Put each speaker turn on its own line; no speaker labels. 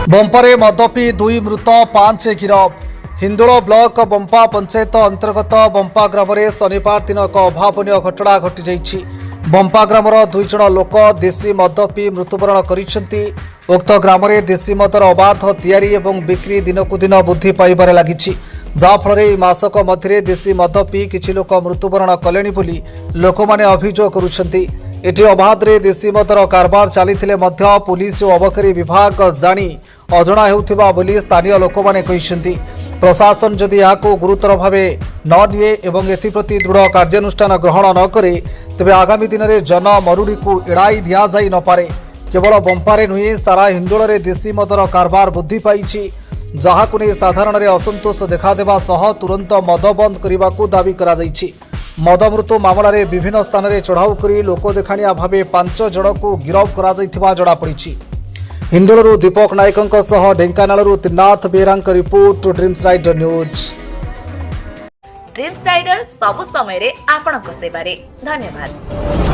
बंपारे मद पी 2 मृत 5 गिरफ। हिंदोल ब्लॉक बंपा पंचायत अंतर्गत बंपा ग्राम में शनिवार दिन एक अभावन घटना घटी जाइछि। बंपा ग्रामर 2 जण लोक देशी मद पी मृत्युवरण करिसेंति। उक्त ग्राम में देशी मदर अबाध तैयारी एवं बिक्री दिनकु दिन वृद्धि पाइबारे लागिछि, जाफल मासक मध्य देशी मद पी किछि लोक मृत्युवरण कलेनि बोली लोकमाने अभियोग करुछंती। एटी अबाधरे देशी मदर कारबार चली पुलिस और अबकारी विभाग जानी अजणा हेउथिबा बोली स्थानीय लोकमाने कहिसेंती। प्रशासन जदि याको गुरुतर भावे न निए एवं एथिप्रति दृढ़ कार्यानुष्ठान ग्रहण न करे तेबे आगामी दिन में जन मरुड़ी को एड़ाई दिया जाई न पारे। केवल बंपारे नुहे सारा हिंदोल में देशी मदर कारबार वृद्धि पाइछि, जहाकु नै साधारण रे असंतोष देखादेवा सह तुरंत मद बंद करने को दाबी करा जाइछि। मद मृत्यु मामलें विभिन्न स्थान में चढ़ाऊ कर लोक देखाणिया भावे 5 जण को गिरफ करा जଣାपड़ी। हिंदोलरू दीपक नायकों सह ढेंकानालरू Trinath Behera report Dreams Rider News.
Dreams Rider सब समय रे आपणक सेवारे धन्यवाद।